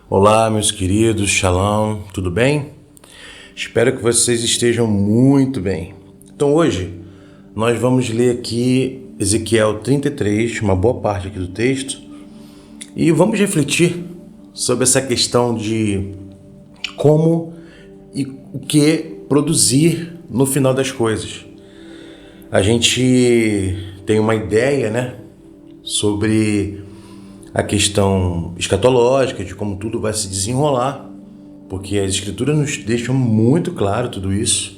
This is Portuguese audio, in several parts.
Olá, meus queridos, Shalom, tudo bem? Espero que vocês estejam muito bem. Então hoje nós vamos ler aqui Ezequiel 33, uma boa parte aqui do texto, e vamos refletir sobre essa questão de como e o que produzir no final das coisas. A gente tem uma ideia, né, sobre a questão escatológica, de como tudo vai se desenrolar, porque as escrituras nos deixam muito claro tudo isso.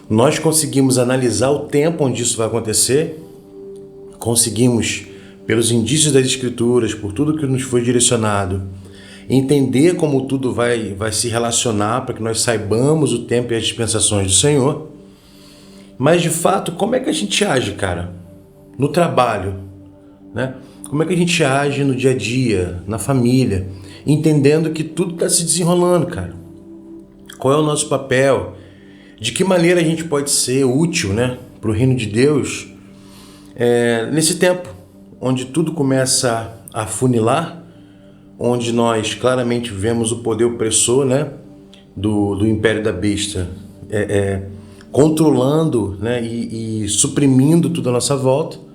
Nós conseguimos analisar o tempo onde isso vai acontecer, conseguimos, pelos indícios das escrituras, por tudo que nos foi direcionado, entender como tudo vai se relacionar para que nós saibamos o tempo e as dispensações do Senhor. Mas, de fato, como é que a gente age, cara? No trabalho, né? Como é que a gente age no dia a dia, na família, entendendo que tudo está se desenrolando, cara? Qual é o nosso papel? De que maneira a gente pode ser útil, né, para o reino de Deus nesse tempo, onde tudo começa a funilar, onde nós claramente vemos o poder opressor, né, do império da besta, controlando, né, e suprimindo tudo à nossa volta.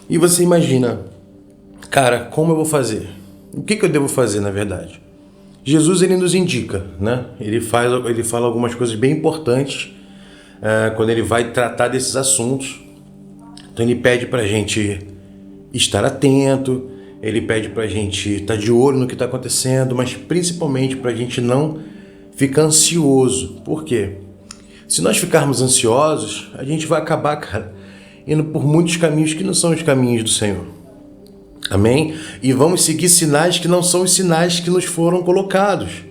E você imagina, cara, como eu vou fazer? O que eu devo fazer, na verdade? Jesus, ele nos indica, né? Ele fala algumas coisas bem importantes quando ele vai tratar desses assuntos. Então ele pede pra gente estar atento, ele pede pra gente estar de olho no que está acontecendo, mas principalmente pra gente não ficar ansioso. Por quê? Se nós ficarmos ansiosos, a gente vai acabar, cara, indo por muitos caminhos que não são os caminhos do Senhor. Amém? E vamos seguir sinais que não são os sinais que nos foram colocados.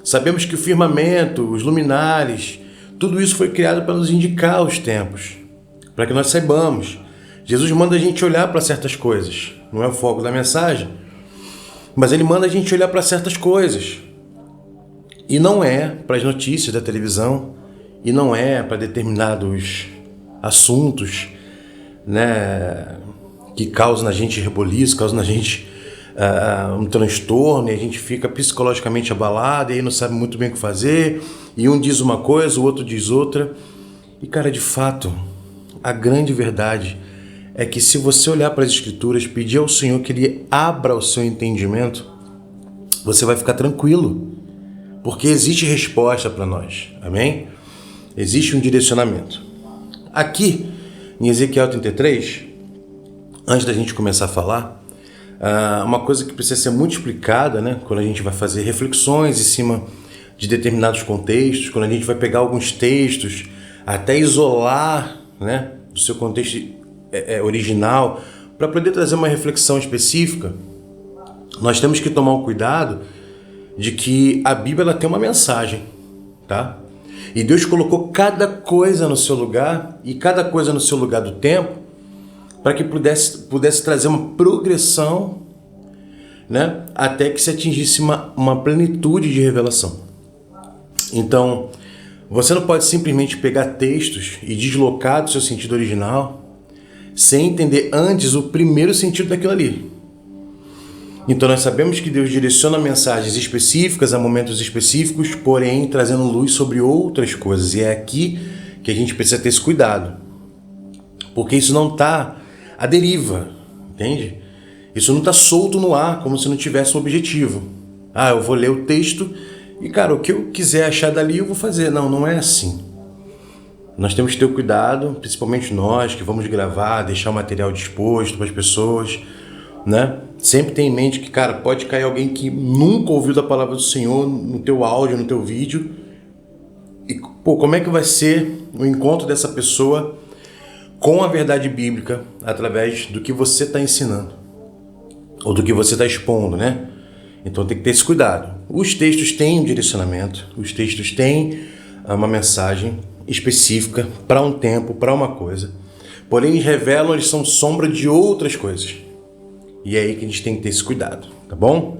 Sabemos que o firmamento, os luminares, tudo isso foi criado para nos indicar os tempos, para que nós saibamos. Jesus manda a gente olhar para certas coisas. Não é o foco da mensagem, mas ele manda a gente olhar para certas coisas. E não é para as notícias da televisão, e não é para determinados assuntos, né, que causam na gente reboliço, causam na gente um transtorno, e a gente fica psicologicamente abalado, e aí não sabe muito bem o que fazer, e um diz uma coisa, o outro diz outra. E, cara, de fato, a grande verdade é que se você olhar para as Escrituras, pedir ao Senhor que Ele abra o seu entendimento, você vai ficar tranquilo, porque existe resposta para nós, amém? Existe um direcionamento. Aqui, em Ezequiel 33, antes da gente começar a falar, uma coisa que precisa ser muito explicada, né, quando a gente vai fazer reflexões em cima de determinados contextos, quando a gente vai pegar alguns textos, até isolar, né, do seu contexto original, para poder trazer uma reflexão específica, nós temos que tomar o cuidado de que a Bíblia ela tem uma mensagem, tá? E Deus colocou cada coisa no seu lugar, e cada coisa no seu lugar do tempo, para que pudesse trazer uma progressão, né, até que se atingisse uma plenitude de revelação. Então, você não pode simplesmente pegar textos e deslocar do seu sentido original sem entender antes o primeiro sentido daquilo ali. Então nós sabemos que Deus direciona mensagens específicas a momentos específicos, porém trazendo luz sobre outras coisas. E é aqui que a gente precisa ter esse cuidado, porque isso não está à deriva, entende? Isso não está solto no ar, como se não tivesse um objetivo. Eu vou ler o texto e, cara, o que eu quiser achar dali eu vou fazer. Não, não é assim. Nós temos que ter cuidado, principalmente nós que vamos gravar, deixar o material disposto para as pessoas, né? Sempre tem em mente que, cara, pode cair alguém que nunca ouviu da palavra do Senhor no teu áudio, no teu vídeo. E, como é que vai ser o encontro dessa pessoa com a verdade bíblica através do que você está ensinando ou do que você está expondo, né? Então tem que ter esse cuidado. Os textos têm um direcionamento, os textos têm uma mensagem específica para um tempo, para uma coisa. Porém, eles revelam, eles são sombra de outras coisas. E é aí que a gente tem que ter esse cuidado, tá bom?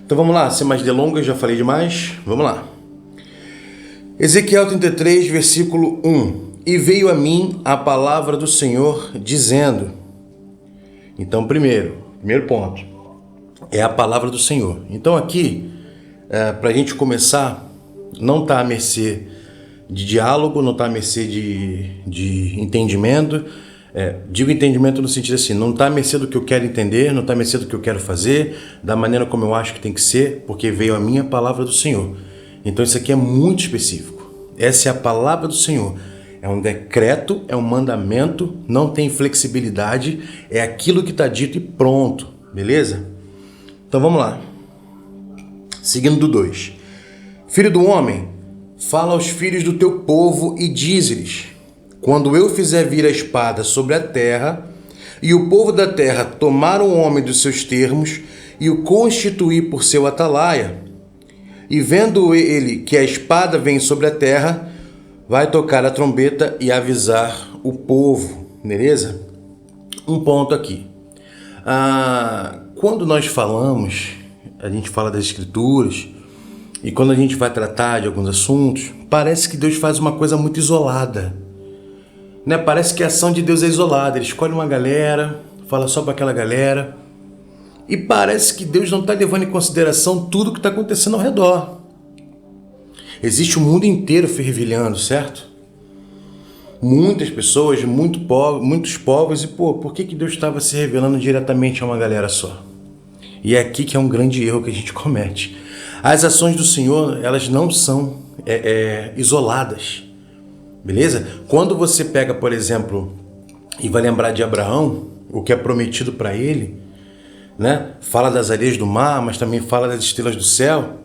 Então vamos lá, sem mais delongas, já falei demais, vamos lá. Ezequiel 33, versículo 1. E veio a mim a palavra do Senhor, dizendo... Então, primeiro ponto. é a palavra do Senhor. Então aqui, para a gente começar, não está à mercê de diálogo, não está à mercê de entendimento. Digo entendimento no sentido assim, não está à mercê do que eu quero entender, não está à mercê do que eu quero fazer, da maneira como eu acho que tem que ser, porque veio a minha palavra do Senhor. Então isso aqui é muito específico. Essa é a palavra do Senhor. É um decreto, é um mandamento, não tem flexibilidade, é aquilo que está dito e pronto, beleza? Então vamos lá. Seguindo do 2. Filho do homem, fala aos filhos do teu povo e dize-lhes: quando eu fizer vir a espada sobre a terra, e o povo da terra tomar um homem dos seus termos e o constituir por seu atalaia, e vendo ele que a espada vem sobre a terra, vai tocar a trombeta e avisar o povo, beleza? Um ponto aqui. Quando nós falamos, a gente fala das escrituras, e quando a gente vai tratar de alguns assuntos, parece que Deus faz uma coisa muito isolada, né? Parece que a ação de Deus é isolada. Ele escolhe uma galera, fala só para aquela galera, e parece que Deus não está levando em consideração tudo que está acontecendo ao redor. Existe o mundo inteiro fervilhando, certo? Muitas pessoas, muitos povos, e por que Deus estava se revelando diretamente a uma galera só? E é aqui que é um grande erro que a gente comete. As ações do Senhor, elas não são isoladas, beleza? Quando você pega, por exemplo, e vai lembrar de Abraão, o que é prometido para ele, né? Fala das areias do mar, mas também fala das estrelas do céu.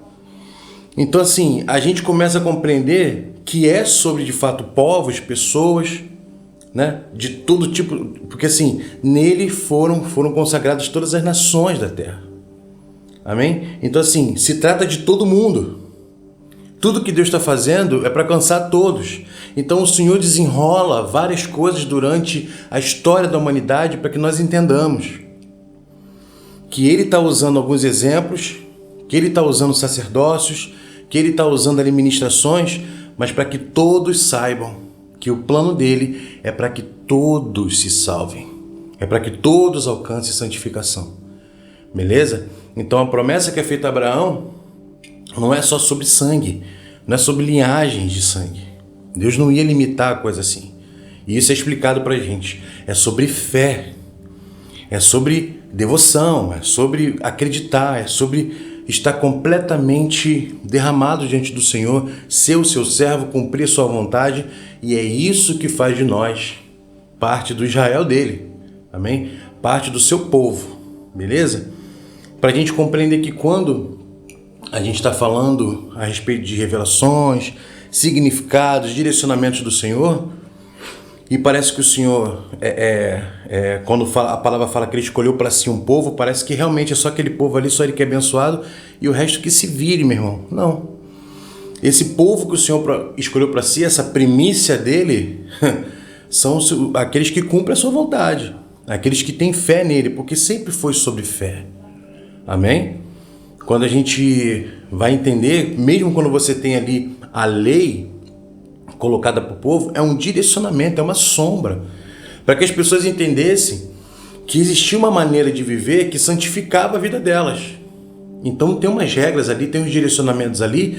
Então, assim, a gente começa a compreender que é sobre, de fato, povos, pessoas, né? De todo tipo, porque assim, nele foram consagradas todas as nações da terra. Amém? Então, assim, se trata de todo mundo. Tudo que Deus está fazendo é para alcançar todos. Então, o Senhor desenrola várias coisas durante a história da humanidade para que nós entendamos que Ele está usando alguns exemplos, que Ele está usando sacerdócios, que Ele está usando ali ministrações, mas para que todos saibam que o plano dele é para que todos se salvem, é para que todos alcancem santificação. Beleza? Então a promessa que é feita a Abraão não é só sobre sangue, não é sobre linhagens de sangue. Deus não ia limitar a coisa assim. E isso é explicado para a gente. É sobre fé, é sobre devoção, é sobre acreditar, é sobre estar completamente derramado diante do Senhor, ser o seu servo, cumprir a sua vontade, e é isso que faz de nós parte do Israel dele, amém? Parte do seu povo, beleza? Para a gente compreender que quando a gente está falando a respeito de revelações, significados, direcionamentos do Senhor, e parece que o Senhor, quando a palavra fala que Ele escolheu para si um povo, parece que realmente é só aquele povo ali, só Ele que é abençoado, e o resto que se vire, meu irmão. Não. Esse povo que o Senhor escolheu para si, essa primícia dele, são aqueles que cumprem a sua vontade, aqueles que têm fé nele, porque sempre foi sobre fé. Amém? Quando a gente vai entender, mesmo quando você tem ali a lei colocada para o povo, é um direcionamento, é uma sombra, para que as pessoas entendessem que existia uma maneira de viver que santificava a vida delas. Então tem umas regras ali, tem uns direcionamentos ali,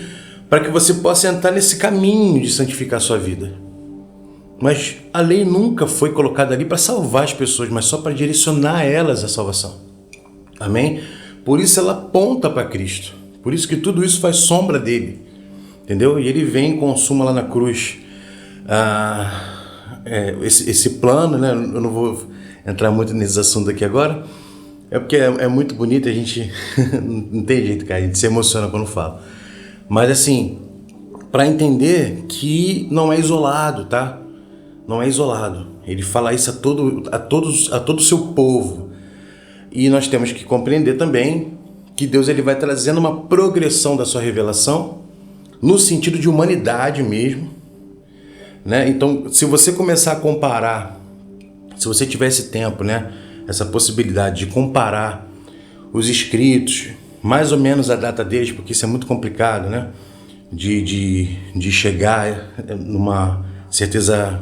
para que você possa entrar nesse caminho de santificar a sua vida. Mas a lei nunca foi colocada ali para salvar as pessoas, mas só para direcionar elas à salvação. Amém? Por isso ela aponta para Cristo. Por isso que tudo isso faz sombra dele. Entendeu? E ele vem e consuma lá na cruz esse plano, né? Eu não vou entrar muito nesse assunto aqui agora. É porque é muito bonito, a gente não tem jeito, cara, a gente se emociona quando fala. Mas assim, para entender que não é isolado, tá? Não é isolado. Ele fala isso a todo o seu povo. E nós temos que compreender também que Deus ele vai trazendo uma progressão da sua revelação no sentido de humanidade mesmo, né? Então, se você começar a comparar, se você tivesse tempo, né, essa possibilidade de comparar os escritos, mais ou menos a data deles, porque isso é muito complicado, né, de chegar numa certeza,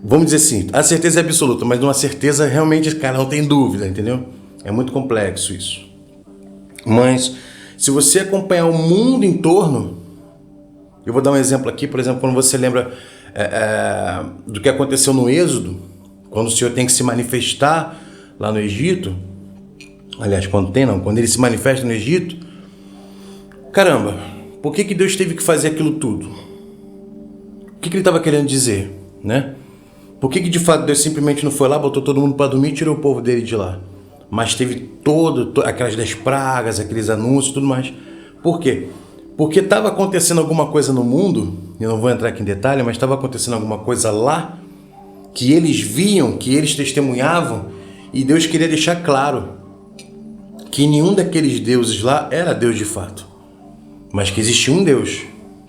vamos dizer assim, a certeza é absoluta, mas numa certeza realmente, cara, não tem dúvida, entendeu? É muito complexo isso. Mas se você acompanhar o mundo em torno, eu vou dar um exemplo aqui, por exemplo, quando você lembra do que aconteceu no Êxodo, quando o Senhor tem que se manifestar lá no Egito, aliás, quando ele se manifesta no Egito, caramba, por que Deus teve que fazer aquilo tudo? O que ele estava querendo dizer, né? Por que de fato Deus simplesmente não foi lá, botou todo mundo para dormir e tirou o povo dele de lá? Mas teve aquelas 10 pragas, aqueles anúncios e tudo mais. Por quê? Porque estava acontecendo alguma coisa no mundo, eu não vou entrar aqui em detalhe, mas estava acontecendo alguma coisa lá, que eles viam, que eles testemunhavam, e Deus queria deixar claro que nenhum daqueles deuses lá era Deus de fato, mas que existia um Deus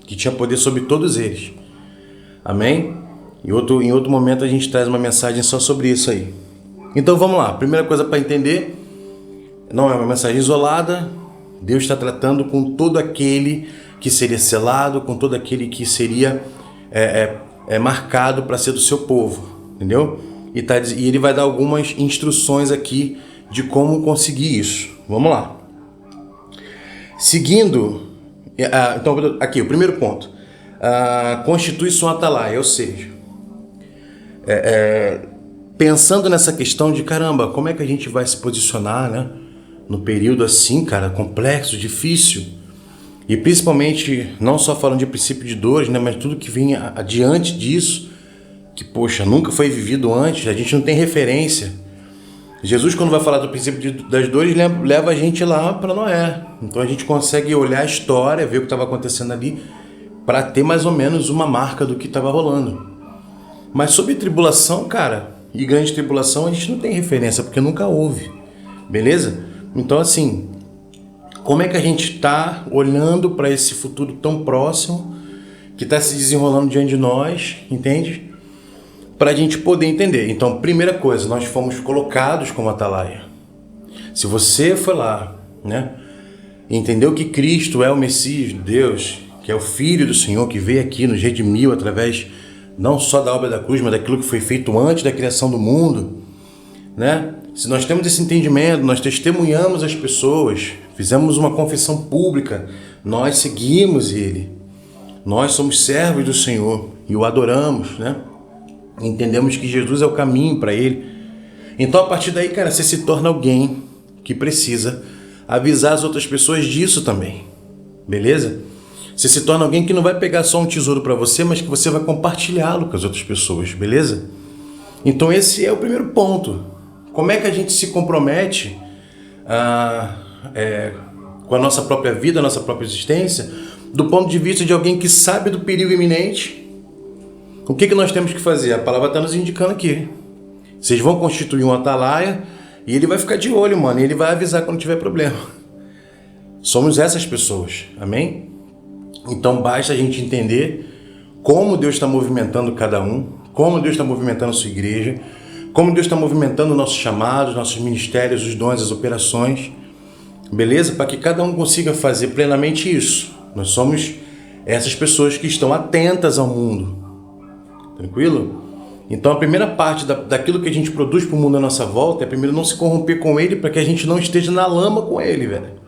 que tinha poder sobre todos eles. Amém? Em outro momento a gente traz uma mensagem só sobre isso aí. Então vamos lá, primeira coisa para entender, não é uma mensagem isolada, Deus está tratando com todo aquele que seria selado, com todo aquele que seria marcado para ser do seu povo, entendeu? E ele vai dar algumas instruções aqui de como conseguir isso. Vamos lá. Seguindo, então aqui o primeiro ponto, constitui-se um atalaia, ou seja, pensando nessa questão de caramba, como é que a gente vai se posicionar, né? No período assim, cara, complexo, difícil, e principalmente, não só falando de princípio de dores, né, mas tudo que vem adiante disso, que, poxa, nunca foi vivido antes, a gente não tem referência. Jesus, quando vai falar do princípio das dores, leva a gente lá para Noé. Então a gente consegue olhar a história, ver o que estava acontecendo ali, para ter mais ou menos uma marca do que estava rolando. Mas sobre tribulação, cara, e grande tribulação, a gente não tem referência, porque nunca houve, beleza? Então, assim, como é que a gente está olhando para esse futuro tão próximo, que está se desenrolando diante de nós, entende? Para a gente poder entender. Então, primeira coisa, nós fomos colocados como atalaia. Se você foi lá, né, entendeu que Cristo é o Messias de Deus, que é o Filho do Senhor, que veio aqui, nos redimiu através não só da obra da cruz, mas daquilo que foi feito antes da criação do mundo, né? Se nós temos esse entendimento, nós testemunhamos as pessoas, fizemos uma confissão pública, nós seguimos Ele, nós somos servos do Senhor e o adoramos, né? Entendemos que Jesus é o caminho para Ele. Então, a partir daí, cara, você se torna alguém que precisa avisar as outras pessoas disso também, beleza? Você se torna alguém que não vai pegar só um tesouro para você, mas que você vai compartilhá-lo com as outras pessoas, beleza? Então, esse é o primeiro ponto. Como é que a gente se compromete com a nossa própria vida, a nossa própria existência, do ponto de vista de alguém que sabe do perigo iminente? O que nós temos que fazer? A palavra está nos indicando aqui. Vocês vão constituir um atalaia e ele vai ficar de olho, mano, e ele vai avisar quando tiver problema. Somos essas pessoas, amém? Então basta a gente entender como Deus está movimentando cada um, como Deus está movimentando a sua igreja, como Deus está movimentando nossos chamados, nossos ministérios, os dons, as operações, beleza? Para que cada um consiga fazer plenamente isso. Nós somos essas pessoas que estão atentas ao mundo, tranquilo? Então a primeira parte daquilo que a gente produz para o mundo à nossa volta é primeiro não se corromper com ele, para que a gente não esteja na lama com ele, velho.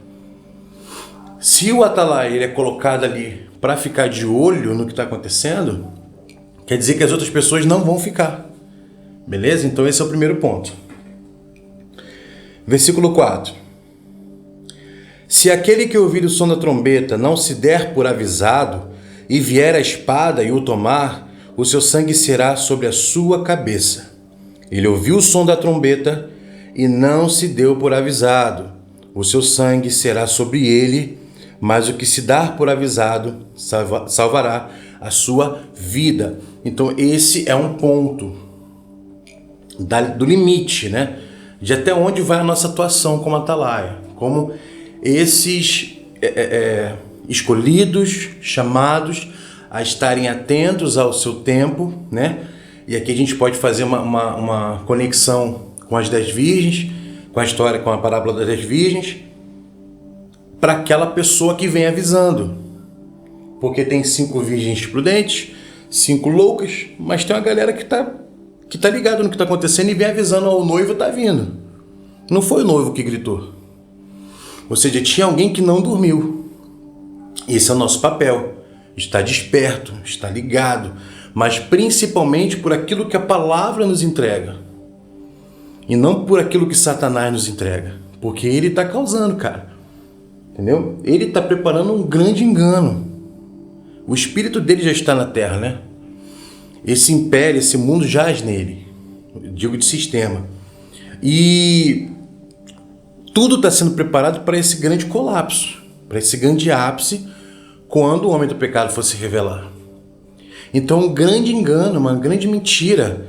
Se o atalaia ele é colocado ali para ficar de olho no que está acontecendo, quer dizer que as outras pessoas não vão ficar. Beleza? Então esse é o primeiro ponto. Versículo 4. Se aquele que ouvir o som da trombeta não se der por avisado, e vier a espada e o tomar, o seu sangue será sobre a sua cabeça. Ele ouviu o som da trombeta e não se deu por avisado. O seu sangue será sobre ele, mas o que se dar por avisado salvará a sua vida. Então esse é um ponto do limite, né? De até onde vai a nossa atuação como atalaia, como esses escolhidos, chamados a estarem atentos ao seu tempo, né? E aqui a gente pode fazer uma conexão com as 10 virgens, com a história, com a parábola das 10 virgens, para aquela pessoa que vem avisando. Porque tem 5 virgens prudentes, 5 loucas, mas tem uma galera que tá ligado no que está acontecendo e vem avisando, o noivo está vindo. Não foi o noivo que gritou. Ou seja, tinha alguém que não dormiu. Esse é o nosso papel. Estar desperto, estar ligado, mas principalmente por aquilo que a palavra nos entrega. E não por aquilo que Satanás nos entrega. Porque ele está causando, cara. Entendeu? Ele está preparando um grande engano. O espírito dele já está na terra, né? Esse império, esse mundo jaz nele. Eu digo de sistema. E tudo está sendo preparado para esse grande colapso, para esse grande ápice, quando o homem do pecado fosse revelar. Então, um grande engano, uma grande mentira,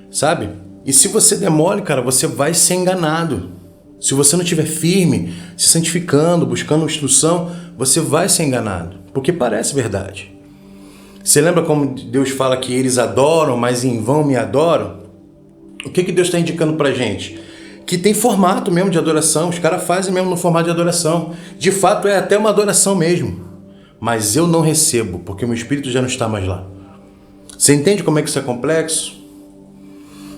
sabe? E se você demole, cara, você vai ser enganado. Se você não estiver firme, se santificando, buscando instrução, você vai ser enganado, porque parece verdade. Você lembra como Deus fala que eles adoram, mas em vão me adoram? O que Deus está indicando pra gente? Que tem formato mesmo de adoração, os caras fazem mesmo no formato de adoração. De fato, é até uma adoração mesmo. Mas eu não recebo, porque o meu espírito já não está mais lá. Você entende como é que isso é complexo?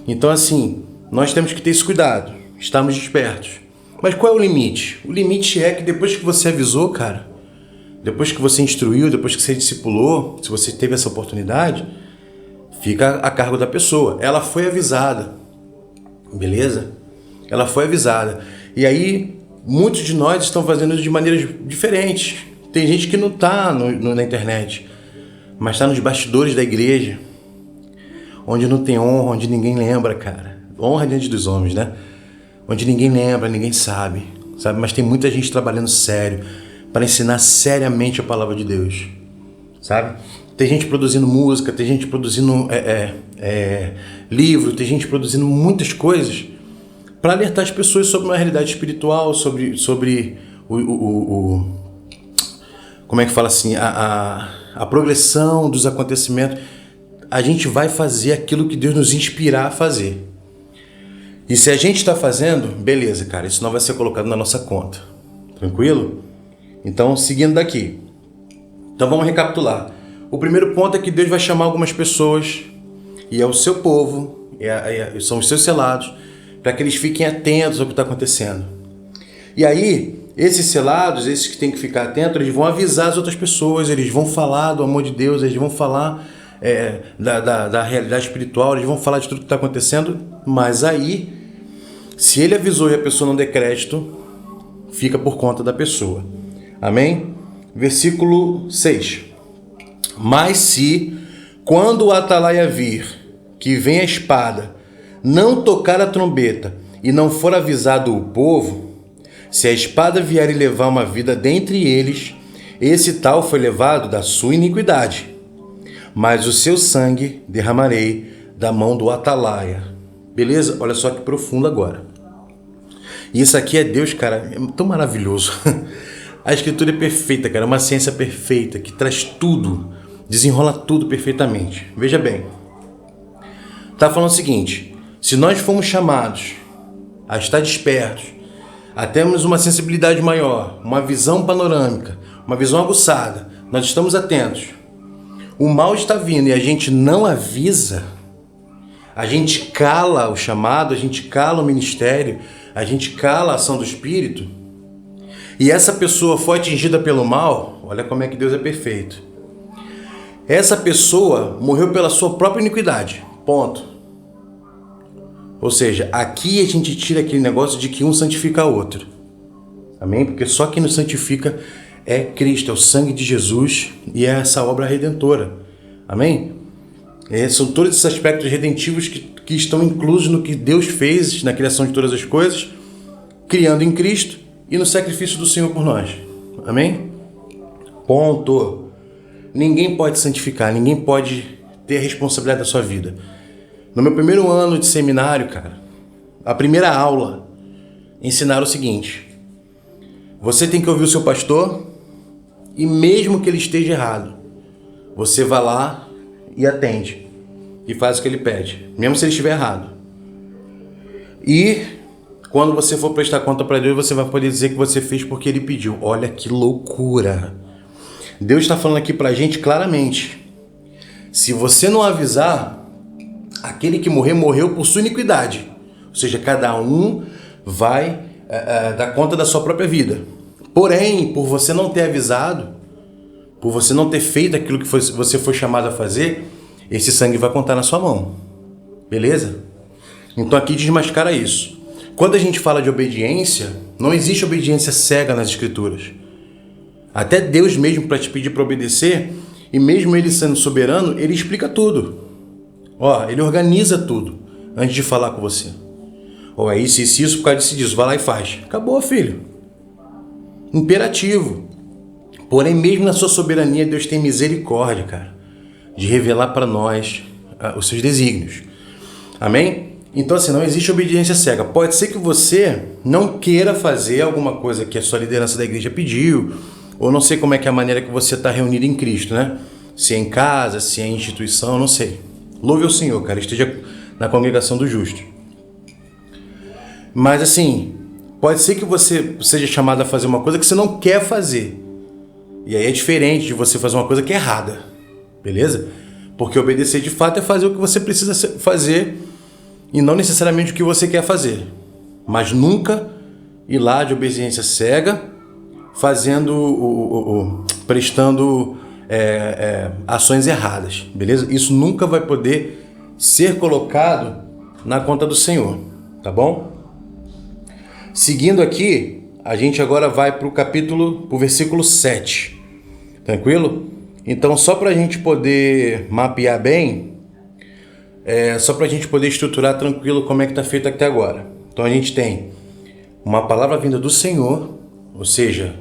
Então, assim, nós temos que ter esse cuidado, estarmos despertos. Mas qual é o limite? O limite é que depois que você avisou, cara, depois que você instruiu, depois que você discipulou, se você teve essa oportunidade, fica a cargo da pessoa. Ela foi avisada, beleza? Ela foi avisada. E aí, muitos de nós estão fazendo isso de maneiras diferentes. Tem gente que não está na internet, mas está nos bastidores da igreja, onde não tem honra, onde ninguém lembra, cara. Honra diante dos homens, né? Onde ninguém lembra, ninguém sabe? Mas tem muita gente trabalhando sério para ensinar seriamente a palavra de Deus, sabe? Tem gente produzindo música, tem gente produzindo livro, tem gente produzindo muitas coisas para alertar as pessoas sobre uma realidade espiritual, sobre como é que fala assim, a progressão dos acontecimentos. A gente vai fazer aquilo que Deus nos inspirar a fazer. E se a gente está fazendo, beleza, cara, isso não vai ser colocado na nossa conta. Tranquilo? Então, seguindo daqui. Então, vamos recapitular. O primeiro ponto é que Deus vai chamar algumas pessoas, e é o seu povo, são os seus selados, para que eles fiquem atentos ao que está acontecendo. E aí, esses selados, esses que têm que ficar atentos, eles vão avisar as outras pessoas, eles vão falar do amor de Deus, eles vão falar da realidade espiritual, eles vão falar de tudo que está acontecendo, mas aí, se ele avisou e a pessoa não der crédito, fica por conta da pessoa. Amém? Versículo 6. Mas se, quando o atalaia vir, que vem a espada, não tocar a trombeta e não for avisado o povo, se a espada vier e levar uma vida dentre eles, esse tal foi levado da sua iniquidade. Mas o seu sangue derramarei da mão do atalaia. Beleza? Olha só que profundo agora. E isso aqui é Deus, cara, é tão maravilhoso. A escritura é perfeita, cara, é uma ciência perfeita, que traz tudo, desenrola tudo perfeitamente. Veja bem, está falando o seguinte: se nós fomos chamados a estar despertos, a termos uma sensibilidade maior, uma visão panorâmica, uma visão aguçada, nós estamos atentos, o mal está vindo e a gente não avisa, a gente cala o chamado, a gente cala o ministério, a gente cala a ação do Espírito, e essa pessoa foi atingida pelo mal, olha como é que Deus é perfeito. Essa pessoa morreu pela sua própria iniquidade, ponto. Ou seja, aqui a gente tira aquele negócio de que um santifica o outro. Amém? Porque só quem nos santifica é Cristo, é o sangue de Jesus e é essa obra redentora. Amém? São todos esses aspectos redentivos que estão inclusos no que Deus fez na criação de todas as coisas, criando em Cristo e no sacrifício do Senhor por nós. Amém? Ponto. Ninguém pode santificar, ninguém pode ter a responsabilidade da sua vida. No meu primeiro ano de seminário, cara, a primeira aula ensinaram o seguinte: você tem que ouvir o seu pastor e mesmo que ele esteja errado, você vai lá e atende e faz o que ele pede, mesmo se ele estiver errado. E quando você for prestar conta para Deus, você vai poder dizer que você fez porque ele pediu. Olha que loucura! Deus está falando aqui para a gente claramente: se você não avisar, aquele que morreu, morreu por sua iniquidade. Ou seja, cada um vai dar conta da sua própria vida. Porém, por você não ter avisado, por você não ter feito aquilo que você foi chamado a fazer, esse sangue vai contar na sua mão. Beleza? Então aqui desmascara isso. Quando a gente fala de obediência, não existe obediência cega nas Escrituras. Até Deus mesmo, para te pedir para obedecer, e mesmo Ele sendo soberano, Ele explica tudo. Ele organiza tudo antes de falar com você. É isso, por causa disso, vai lá e faz. Acabou, filho. Imperativo. Porém, mesmo na sua soberania, Deus tem misericórdia, cara, de revelar para nós os seus desígnios. Amém? Então, assim, não existe obediência cega. Pode ser que você não queira fazer alguma coisa que a sua liderança da igreja pediu, ou não sei como é que é a maneira que você está reunido em Cristo, né? Se é em casa, se é em instituição, não sei. Louve ao Senhor, cara, esteja na congregação do justo. Mas, assim, pode ser que você seja chamado a fazer uma coisa que você não quer fazer. E aí é diferente de você fazer uma coisa que é errada. Beleza? Porque obedecer de fato é fazer o que você precisa fazer e não necessariamente o que você quer fazer. Mas nunca ir lá de obediência cega, prestando ações erradas. Beleza? Isso nunca vai poder ser colocado na conta do Senhor. Tá bom? Seguindo aqui, a gente agora vai para o versículo 7. Tranquilo? Então, só para a gente poder mapear bem, só para a gente poder estruturar tranquilo como é que está feito até agora. Então, a gente tem uma palavra vinda do Senhor, ou seja,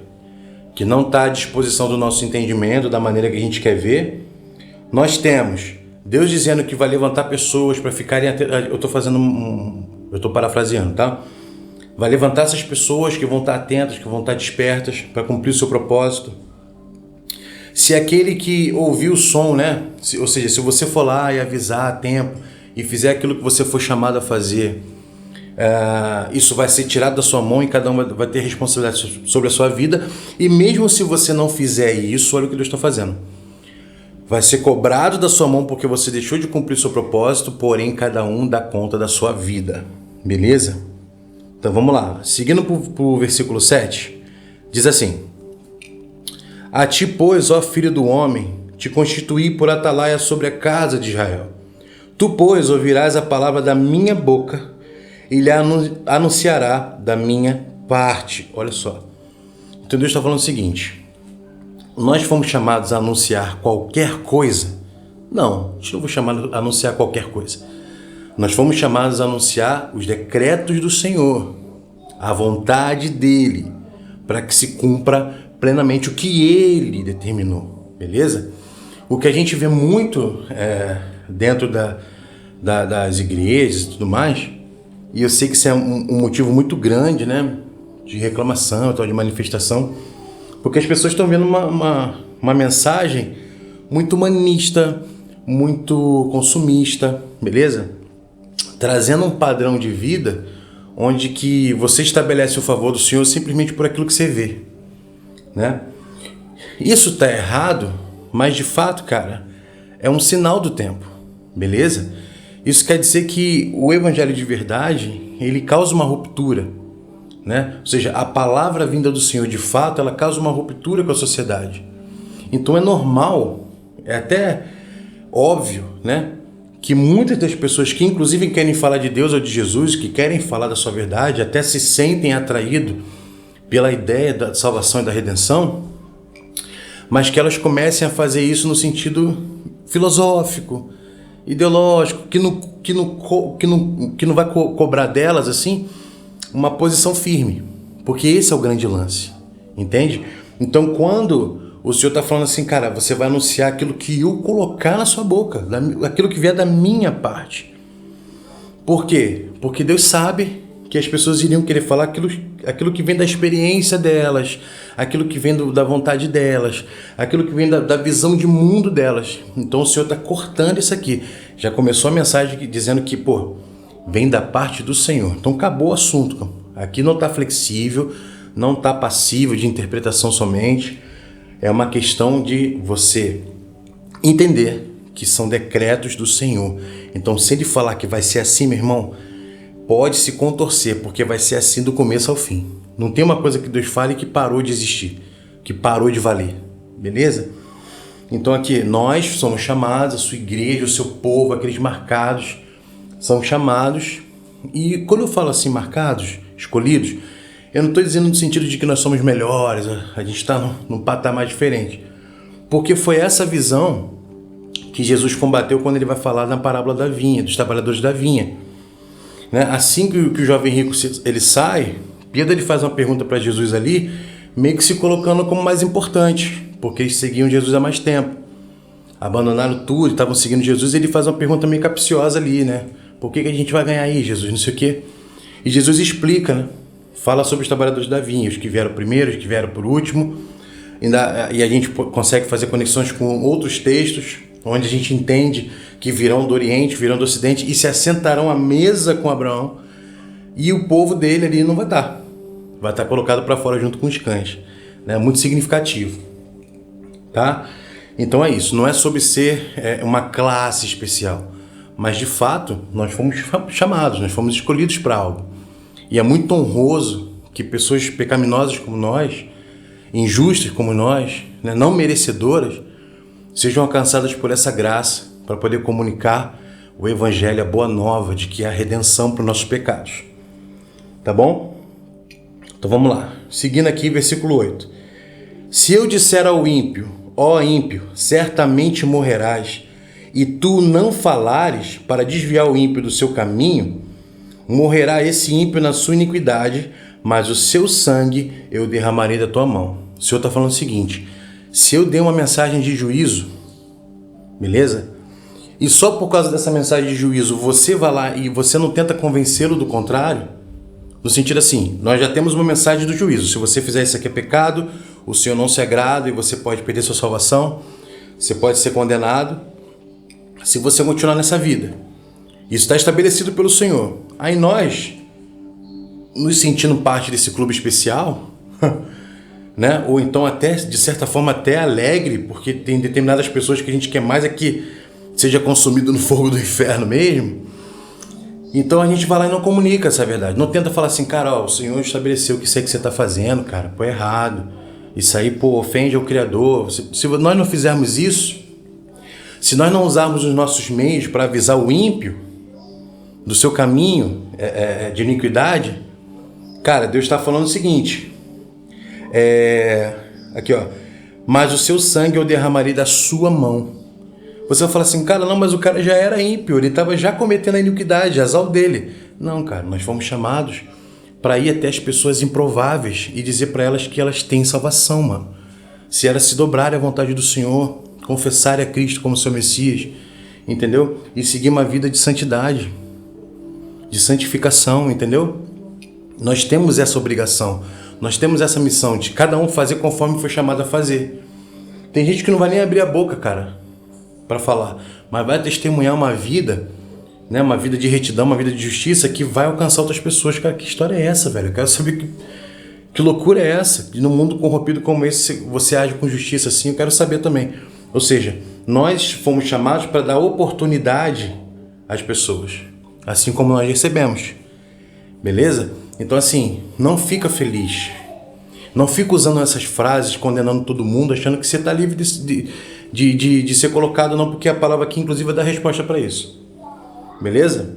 que não está à disposição do nosso entendimento, da maneira que a gente quer ver. Nós temos Deus dizendo que vai levantar pessoas para ficarem... Eu estou parafraseando, tá? Vai levantar essas pessoas que vão estar atentas, que vão estar despertas para cumprir o seu propósito. Se aquele que ouviu o som, né? Ou seja, se você for lá e avisar a tempo e fizer aquilo que você foi chamado a fazer, isso vai ser tirado da sua mão e cada um vai ter responsabilidade sobre a sua vida. E mesmo se você não fizer isso, olha o que Deus está fazendo. Vai ser cobrado da sua mão porque você deixou de cumprir o seu propósito, porém cada um dá conta da sua vida. Beleza? Então vamos lá. Seguindo para o versículo 7, diz assim: A ti, pois, ó filho do homem, te constituí por atalaia sobre a casa de Israel. Tu, pois, ouvirás a palavra da minha boca e lhe anunciará da minha parte. Olha só. Então Deus está falando o seguinte: nós fomos chamados a anunciar qualquer coisa? Não, a gente não foi chamado a anunciar qualquer coisa. Nós fomos chamados a anunciar os decretos do Senhor, a vontade dEle, para que se cumpra plenamente o que Ele determinou, beleza? O que a gente vê muito dentro das igrejas e tudo mais, e eu sei que isso é um motivo muito grande, né, de reclamação, de manifestação, porque as pessoas estão vendo uma mensagem muito humanista, muito consumista, beleza? Trazendo um padrão de vida onde que você estabelece o favor do Senhor simplesmente por aquilo que você vê, né? Isso está errado, mas de fato, cara, é um sinal do tempo, beleza? Isso quer dizer que o evangelho de verdade, ele causa uma ruptura, né? Ou seja, a palavra vinda do Senhor, de fato, ela causa uma ruptura com a sociedade. Então é normal, é até óbvio, né, que muitas das pessoas que inclusive querem falar de Deus ou de Jesus, que querem falar da sua verdade, até se sentem atraídos pela ideia da salvação e da redenção, mas que elas comecem a fazer isso no sentido filosófico, ideológico, que não vai cobrar delas assim uma posição firme, porque esse é o grande lance, entende? Então, quando o Senhor está falando assim, cara, você vai anunciar aquilo que eu colocar na sua boca, aquilo que vier da minha parte. Por quê? Porque Deus sabe que as pessoas iriam querer falar aquilo que vem da experiência delas, aquilo que vem da vontade delas, aquilo que vem da visão de mundo delas. Então o Senhor está cortando isso aqui. Já começou a mensagem dizendo que, vem da parte do Senhor. Então acabou o assunto. Aqui não está flexível, não está passível de interpretação somente. É uma questão de você entender que são decretos do Senhor. Então, se Ele falar que vai ser assim, meu irmão, pode se contorcer, porque vai ser assim do começo ao fim. Não tem uma coisa que Deus fale que parou de existir, que parou de valer, beleza? Então aqui, nós somos chamados, a sua igreja, o seu povo, aqueles marcados, são chamados. E quando eu falo assim, marcados, escolhidos, eu não estou dizendo no sentido de que nós somos melhores, a gente está num patamar diferente. Porque foi essa visão que Jesus combateu quando ele vai falar na parábola da vinha, dos trabalhadores da vinha. Né? Assim que o jovem rico ele sai, Pedro ele faz uma pergunta para Jesus ali, meio que se colocando como mais importante, porque eles seguiam Jesus há mais tempo. Abandonaram tudo, estavam seguindo Jesus, e ele faz uma pergunta meio capciosa ali, né? Por que a gente vai ganhar aí, Jesus? Não sei o quê. E Jesus explica, né? Fala sobre os trabalhadores da vinha, os que vieram primeiro, os que vieram por último. E a gente consegue fazer conexões com outros textos, onde a gente entende que virão do Oriente, virão do Ocidente e se assentarão à mesa com Abraão, e o povo dele ali não vai estar. Vai estar colocado para fora junto com os cães. Né? Muito significativo. Tá? Então é isso. Não é sobre ser uma classe especial. Mas de fato, nós fomos chamados, nós fomos escolhidos para algo. E é muito honroso que pessoas pecaminosas como nós, injustas como nós, né, não merecedoras, sejam alcançadas por essa graça para poder comunicar o Evangelho, a boa nova de que há redenção para os nossos pecados. Tá bom? Então vamos lá. Seguindo aqui, versículo 8. Se eu disser ao ímpio, ó ímpio, certamente morrerás, e tu não falares para desviar o ímpio do seu caminho, morrerá esse ímpio na sua iniquidade, mas o seu sangue eu derramarei da tua mão. O Senhor está falando o seguinte: se eu dei uma mensagem de juízo, beleza? E só por causa dessa mensagem de juízo você vai lá e você não tenta convencê-lo do contrário, no sentido assim, nós já temos uma mensagem do juízo. Se você fizer isso aqui é pecado, o Senhor não se agrada e você pode perder sua salvação, você pode ser condenado se você continuar nessa vida. Isso está estabelecido pelo Senhor. Aí nós, nos sentindo parte desse clube especial, né? Ou então até, de certa forma, até alegre, porque tem determinadas pessoas que a gente quer mais é que seja consumido no fogo do inferno mesmo. Então a gente vai lá e não comunica essa verdade. Não tenta falar assim, cara, ó, o Senhor estabeleceu que isso aí que você está fazendo, cara, pô, é errado. Isso aí, pô, ofende ao Criador. Se nós não fizermos isso, se nós não usarmos os nossos meios para avisar o ímpio do seu caminho de iniquidade, cara, Deus está falando o seguinte, aqui ó, mas o seu sangue eu derramarei da sua mão. Você vai falar assim, cara, não, mas o cara já era ímpio, ele estava já cometendo a iniquidade, azar dele. Não, cara, nós fomos chamados para ir até as pessoas improváveis e dizer para elas que elas têm salvação, mano. Se elas se dobrarem à vontade do Senhor, confessarem a Cristo como seu Messias, entendeu? E seguir uma vida de santidade, de santificação, entendeu? Nós temos essa obrigação, nós temos essa missão de cada um fazer conforme foi chamado a fazer. Tem gente que não vai nem abrir a boca, cara, para falar, mas vai testemunhar uma vida, né, uma vida de retidão, uma vida de justiça que vai alcançar outras pessoas. Cara, que história é essa, velho? Eu quero saber que loucura é essa? De num mundo corrompido como esse, você age com justiça assim? Eu quero saber também. Ou seja, nós fomos chamados para dar oportunidade às pessoas, assim como nós recebemos. Beleza? Então assim, não fica feliz. Não fica usando essas frases, condenando todo mundo, achando que você está livre de ser colocado, não, porque a palavra aqui inclusive dá resposta para isso. Beleza?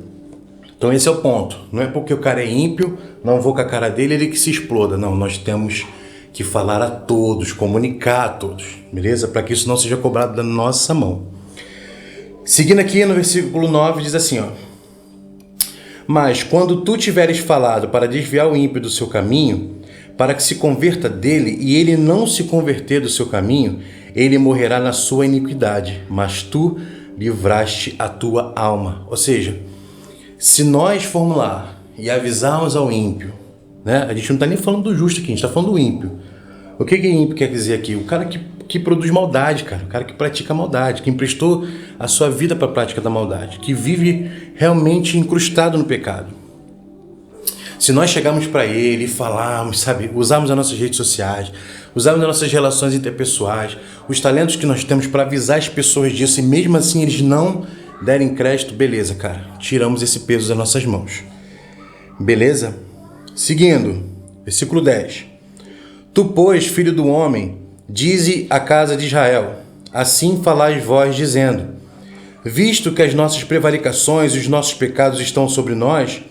Então esse é o ponto. Não é porque o cara é ímpio, não vou com a cara dele, ele que se exploda. Não, nós temos que falar a todos, comunicar a todos, beleza? Para que isso não seja cobrado da nossa mão. Seguindo aqui no versículo 9, diz assim, ó: mas quando tu tiveres falado para desviar o ímpio do seu caminho, para que se converta dele, e ele não se converter do seu caminho, ele morrerá na sua iniquidade, mas tu livraste a tua alma. Ou seja, se nós formos lá e avisarmos ao ímpio, né? A gente não está nem falando do justo aqui, a gente está falando do ímpio. O que ímpio quer dizer aqui? O cara que produz maldade, cara. O cara que pratica maldade, que emprestou a sua vida para a prática da maldade, que vive realmente incrustado no pecado. Se nós chegarmos para ele e falarmos, sabe, usarmos as nossas redes sociais, usarmos as nossas relações interpessoais, os talentos que nós temos para avisar as pessoas disso, e mesmo assim eles não derem crédito, beleza, cara, tiramos esse peso das nossas mãos. Beleza? Seguindo, versículo 10. Tu, pois, filho do homem, dize à casa de Israel, assim falais vós, dizendo, visto que as nossas prevaricações e os nossos pecados estão sobre nós,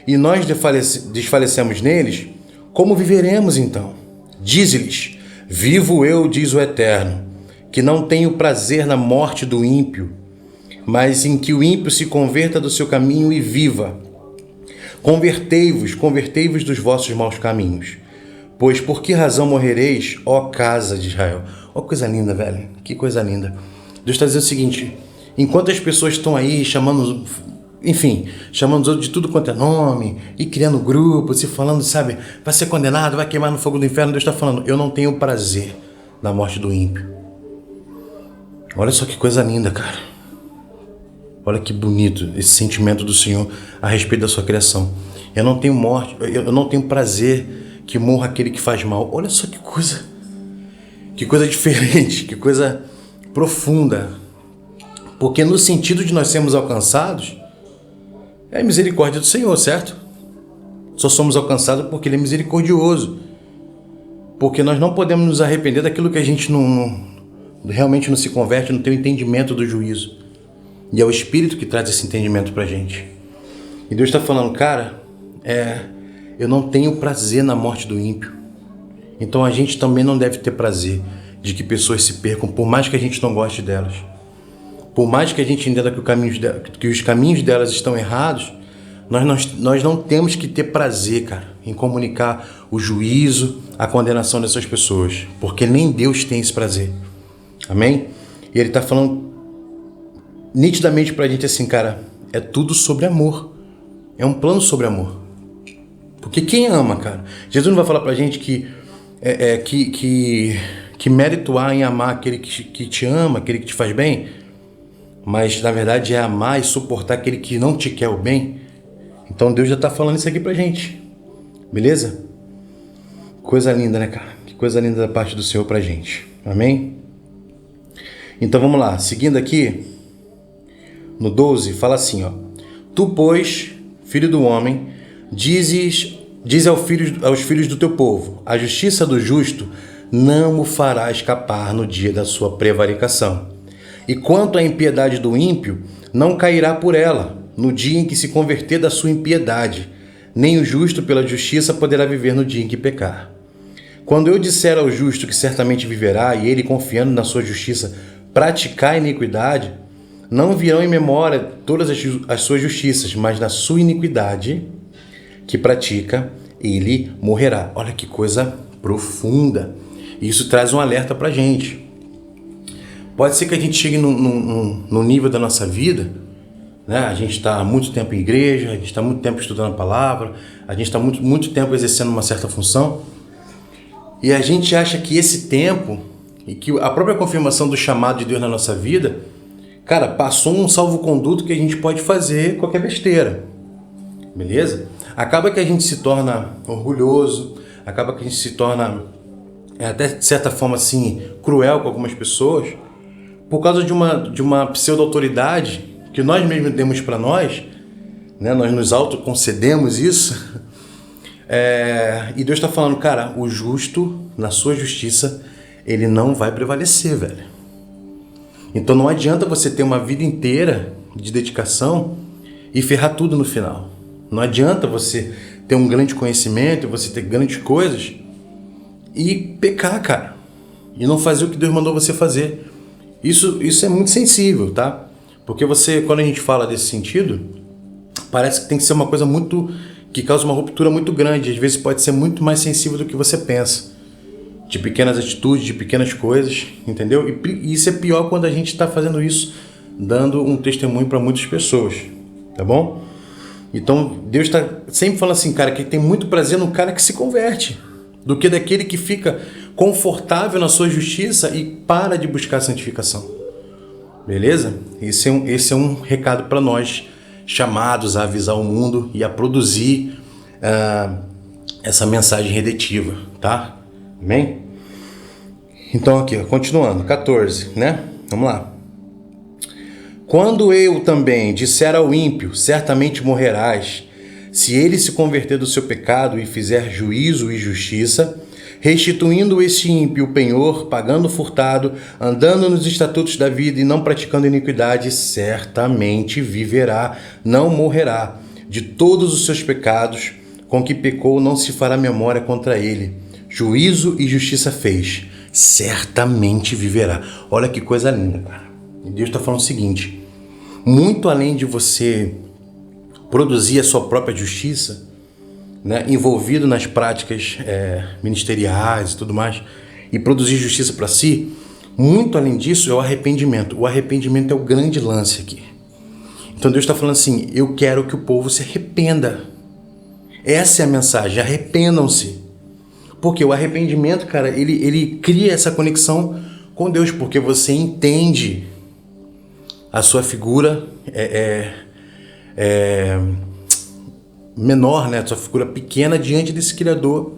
e nós desfalecemos neles, como viveremos então? Dize-lhes, vivo eu, diz o Eterno, que não tenho prazer na morte do ímpio, mas em que o ímpio se converta do seu caminho e viva. Convertei-vos dos vossos maus caminhos. Pois por que razão morrereis, ó casa de Israel? Ó coisa linda, velho. Que coisa linda. Deus está dizendo o seguinte, enquanto as pessoas estão aí chamando os outros de tudo quanto é nome, e criando grupos, e falando, sabe, vai ser condenado, vai queimar no fogo do inferno, Deus está falando, eu não tenho prazer na morte do ímpio. Olha só que coisa linda, cara. Olha que bonito esse sentimento do Senhor a respeito da sua criação. Eu não tenho prazer que morra aquele que faz mal. Olha só que coisa diferente, que coisa profunda. Porque no sentido de nós sermos alcançados, é a misericórdia do Senhor, certo? Só somos alcançados porque Ele é misericordioso. Porque nós não podemos nos arrepender daquilo que a gente realmente não se converte, não tem o entendimento do juízo. E é o Espírito que traz esse entendimento pra gente. E Deus está falando, cara, eu não tenho prazer na morte do ímpio. Então a gente também não deve ter prazer de que pessoas se percam, por mais que a gente não goste delas. Por mais que a gente entenda que os caminhos delas estão errados, nós não temos que ter prazer, cara, em comunicar o juízo, a condenação dessas pessoas. Porque nem Deus tem esse prazer. Amém? E Ele está falando nitidamente pra gente assim, cara, é tudo sobre amor. É um plano sobre amor. Porque quem ama, cara? Jesus não vai falar pra gente que mérito há em amar aquele que te ama, aquele que te faz bem, mas na verdade é amar e suportar aquele que não te quer o bem. Então Deus já tá falando isso aqui pra gente. Beleza? Coisa linda, né, cara? Que coisa linda da parte do Senhor pra gente. Amém? Então vamos lá, seguindo aqui, no 12, fala assim, ó. Tu, pois, filho do homem, diz aos filhos do teu povo, a justiça do justo não o fará escapar no dia da sua prevaricação. E quanto à impiedade do ímpio, não cairá por ela, no dia em que se converter da sua impiedade, nem o justo pela justiça poderá viver no dia em que pecar. Quando eu disser ao justo que certamente viverá, e ele, confiando na sua justiça, praticar a iniquidade, não virão em memória todas as suas justiças, mas na sua iniquidade que pratica, ele morrerá. Olha que coisa profunda. Isso traz um alerta pra gente. Pode ser que a gente chegue no nível da nossa vida, né? A gente está há muito tempo em igreja, a gente está muito tempo estudando a palavra, a gente está muito tempo exercendo uma certa função, e a gente acha que esse tempo, e que a própria confirmação do chamado de Deus na nossa vida, cara, passou um salvo-conduto que a gente pode fazer qualquer besteira. Beleza? Acaba que a gente se torna orgulhoso, acaba que a gente se torna, até de certa forma assim, cruel com algumas pessoas, por causa de uma pseudo-autoridade que nós mesmos demos para nós, né? Nós nos autoconcedemos isso. E Deus está falando, cara, o justo, na sua justiça, ele não vai prevalecer, velho. Então não adianta você ter uma vida inteira de dedicação e ferrar tudo no final. Não adianta você ter um grande conhecimento, você ter grandes coisas e pecar, cara. E não fazer o que Deus mandou você fazer. Isso é muito sensível, tá? Porque quando a gente fala desse sentido, parece que tem que ser uma coisa que causa uma ruptura muito grande. Às vezes pode ser muito mais sensível do que você pensa. De pequenas atitudes, de pequenas coisas, entendeu? E isso é pior quando a gente está fazendo isso, dando um testemunho para muitas pessoas, tá bom? Então, Deus está sempre falando assim, cara, que tem muito prazer no cara que se converte, do que daquele que fica confortável na sua justiça e para de buscar a santificação. Beleza? Esse é um recado para nós, chamados a avisar o mundo e a produzir essa mensagem redentiva, tá? Amém? Então aqui, ó, continuando, 14, né? Vamos lá. Quando eu também disser ao ímpio, certamente morrerás, Se ele se converter do seu pecado e fizer juízo e justiça, restituindo esse ímpio o penhor, pagando o furtado, andando nos estatutos da vida e não praticando iniquidade, certamente viverá, não morrerá. De todos os seus pecados com que pecou, não se fará memória contra ele. Juízo e justiça fez, certamente viverá. Olha que coisa linda, cara. E Deus está falando o seguinte: muito além de você produzir a sua própria justiça, né, envolvido nas práticas ministeriais e tudo mais, e produzir justiça para si, muito além disso é o arrependimento. O arrependimento é o grande lance aqui. Então Deus está falando assim: eu quero que o povo se arrependa. Essa é a mensagem, arrependam-se. Porque o arrependimento, cara, ele cria essa conexão com Deus, porque você entende a sua figura menor, né? A sua figura pequena diante desse Criador.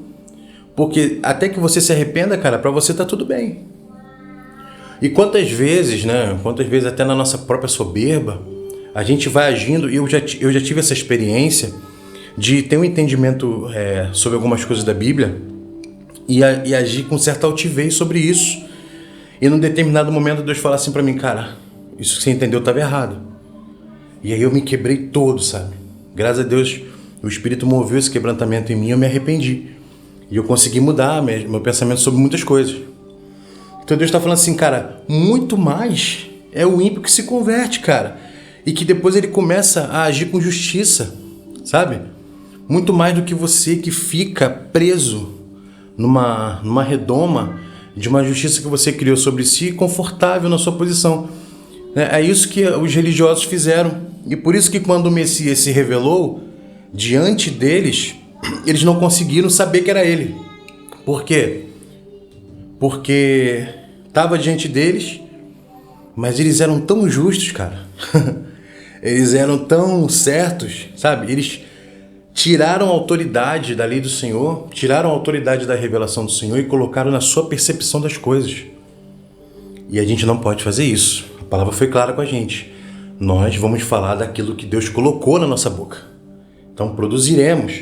Porque até que você se arrependa, cara, para você tá tudo bem. E quantas vezes, né? Quantas vezes até na nossa própria soberba, a gente vai agindo, e eu já tive essa experiência de ter um entendimento sobre algumas coisas da Bíblia e agir com certa altivez sobre isso. E num determinado momento Deus fala assim pra mim: cara, isso que você entendeu estava errado. E aí eu me quebrei todo, sabe? Graças a Deus o Espírito moveu esse quebrantamento em mim, eu me arrependi. E eu consegui mudar meu pensamento sobre muitas coisas. Então Deus está falando assim: cara, muito mais é o ímpio que se converte, cara. E que depois ele começa a agir com justiça, sabe? Muito mais do que você que fica preso numa redoma de uma justiça que você criou sobre si, confortável na sua posição. É isso que os religiosos fizeram. E por isso que quando o Messias se revelou diante deles, eles não conseguiram saber que era ele. Por quê? Porque estava diante deles, mas eles eram tão justos, cara. Eles eram tão certos, sabe? Eles tiraram a autoridade da lei do Senhor, tiraram a autoridade da revelação do Senhor e colocaram na sua percepção das coisas. E a gente não pode fazer isso. A palavra foi clara com a gente. Nós vamos falar daquilo que Deus colocou na nossa boca. Então produziremos.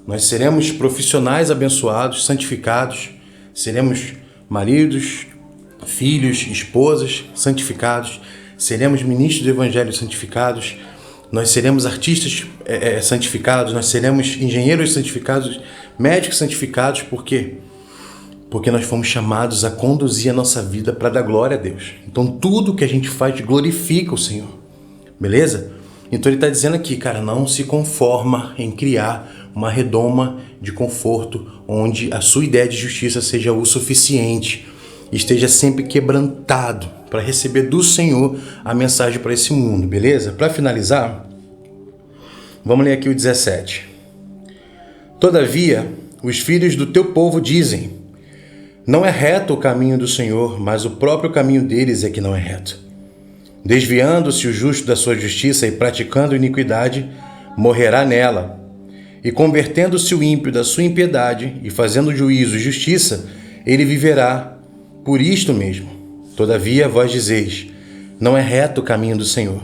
Nós seremos profissionais abençoados, santificados. Seremos maridos, filhos, esposas santificados. Seremos ministros do Evangelho santificados. Nós seremos artistas santificados. Nós seremos engenheiros santificados, médicos santificados. Por quê? Porque nós fomos chamados a conduzir a nossa vida para dar glória a Deus. Então tudo que a gente faz glorifica o Senhor. Beleza? Então ele está dizendo aqui, cara, não se conforma em criar uma redoma de conforto onde a sua ideia de justiça seja o suficiente, esteja sempre quebrantado para receber do Senhor a mensagem para esse mundo, beleza? Para finalizar, vamos ler aqui o 17. Todavia, os filhos do teu povo dizem: não é reto o caminho do Senhor, mas o próprio caminho deles é que não é reto. Desviando-se o justo da sua justiça e praticando iniquidade, morrerá nela. E convertendo-se o ímpio da sua impiedade e fazendo juízo e justiça, ele viverá por isto mesmo. Todavia vós dizeis: não é reto o caminho do Senhor.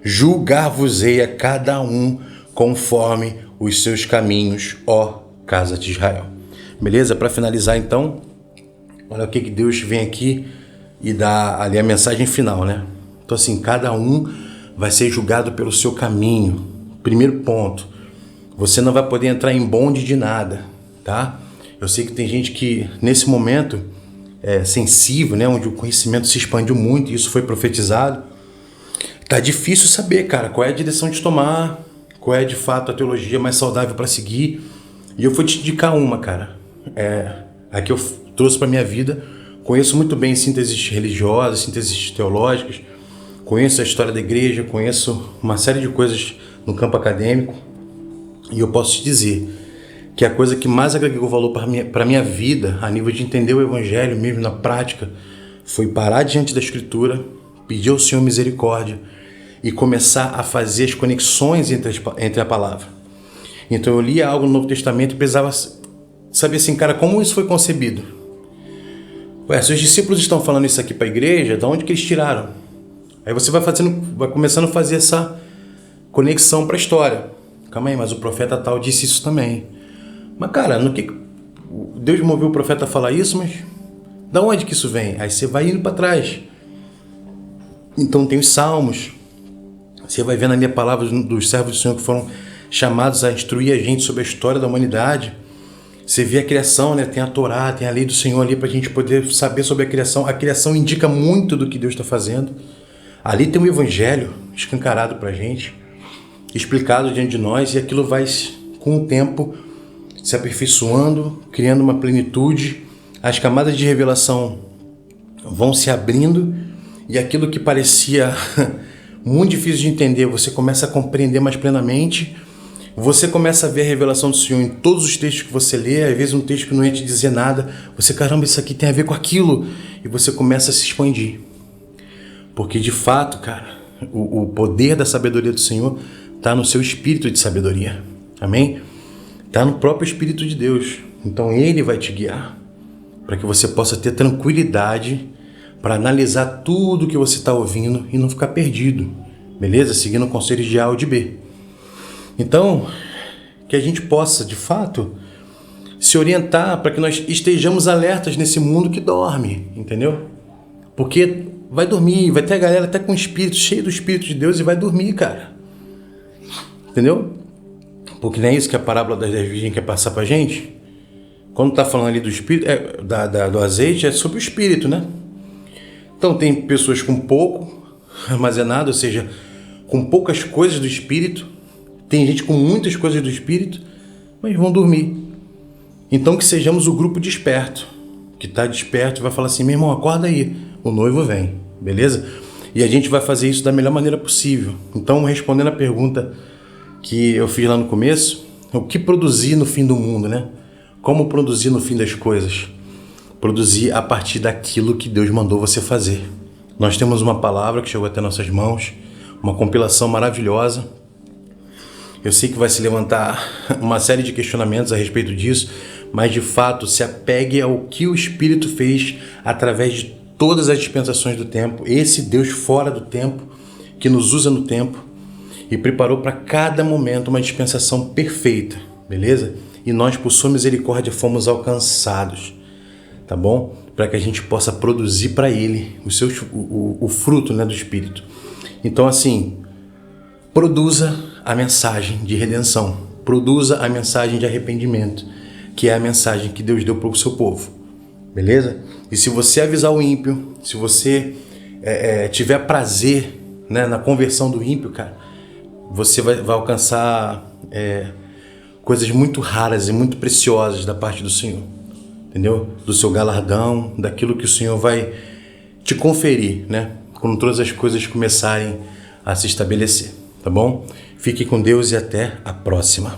Julgar-vos-ei a cada um conforme os seus caminhos, ó casa de Israel. Beleza? Para finalizar então, olha o que Deus vem aqui e dá ali a mensagem final, né? Então assim, cada um vai ser julgado pelo seu caminho. Primeiro ponto, você não vai poder entrar em bonde de nada, tá? Eu sei que tem gente que nesse momento é sensível, né? Onde o conhecimento se expandiu muito e isso foi profetizado. Tá difícil saber, cara, qual é a direção de tomar, qual é de fato a teologia mais saudável para seguir. E eu vou te indicar uma, cara. A que eu trouxe para minha vida. Conheço muito bem sínteses religiosas, sínteses teológicas. Conheço a história da igreja, conheço uma série de coisas no campo acadêmico. E eu posso te dizer que a coisa que mais agregou valor para minha vida, a nível de entender o Evangelho mesmo na prática, foi parar diante da Escritura, pedir ao Senhor misericórdia e começar a fazer as conexões entre a palavra. Então eu lia algo no Novo Testamento e precisava saber assim, cara, como isso foi concebido? Se os discípulos estão falando isso aqui para a igreja, de onde que eles tiraram? Aí você vai começando a fazer essa conexão para a história. calma aí, mas o profeta tal disse isso também. Mas cara, no que Deus moveu o profeta a falar isso, mas da onde que isso vem? Aí você vai indo para trás. Então tem os salmos, você vai vendo ali a palavra dos servos do Senhor que foram chamados a instruir a gente sobre a história da humanidade. Você vê a criação, né? Tem a Torá, tem a lei do Senhor ali para a gente poder saber sobre a criação. A criação indica muito do que Deus está fazendo. Ali tem um evangelho escancarado para a gente, explicado diante de nós, e aquilo vai, com o tempo, se aperfeiçoando, criando uma plenitude. As camadas de revelação vão se abrindo, e aquilo que parecia muito difícil de entender, você começa a compreender mais plenamente. Você começa a ver a revelação do Senhor em todos os textos que você lê. Às vezes um texto que não ia te dizer nada, você, caramba, isso aqui tem a ver com aquilo, e você começa a se expandir. Porque de fato, cara, o poder da sabedoria do Senhor está no seu espírito de sabedoria. Amém? Está no próprio Espírito de Deus. Então Ele vai te guiar para que você possa ter tranquilidade para analisar tudo que você está ouvindo e não ficar perdido. Beleza? Seguindo conselhos de A ou de B. Então, que a gente possa, de fato, se orientar para que nós estejamos alertas nesse mundo que dorme, entendeu? Porque vai dormir, vai ter a galera até com o espírito, cheio do Espírito de Deus, e vai dormir, cara. Entendeu? Porque não é isso que a parábola das 10 virgens quer passar pra gente? Quando tá falando ali do espírito, do azeite, é sobre o espírito, né? Então tem pessoas com pouco armazenado, ou seja, com poucas coisas do espírito. Tem gente com muitas coisas do espírito, mas vão dormir. Então que sejamos o grupo desperto, que está desperto e vai falar assim, meu irmão, acorda aí, o noivo vem, beleza? E a gente vai fazer isso da melhor maneira possível. Então, respondendo a pergunta que eu fiz lá no começo, o que produzir no fim do mundo, né? Como produzir no fim das coisas? Produzir a partir daquilo que Deus mandou você fazer. Nós temos uma palavra que chegou até nossas mãos, uma compilação maravilhosa. Eu sei que vai se levantar uma série de questionamentos a respeito disso, mas de fato se apegue ao que o Espírito fez através de todas as dispensações do tempo, esse Deus fora do tempo, que nos usa no tempo e preparou para cada momento uma dispensação perfeita, beleza? E nós, por sua misericórdia, fomos alcançados, tá bom? Para que a gente possa produzir para Ele o fruto, né, do Espírito. Então, assim, produza a mensagem de redenção, produza a mensagem de arrependimento, que é a mensagem que Deus deu para o seu povo, beleza? E se você avisar o ímpio, se você tiver prazer, né, na conversão do ímpio, cara, você vai alcançar coisas muito raras e muito preciosas da parte do Senhor, entendeu? Do seu galardão, daquilo que o Senhor vai te conferir, né? Quando todas as coisas começarem a se estabelecer, tá bom? Fique com Deus e até a próxima.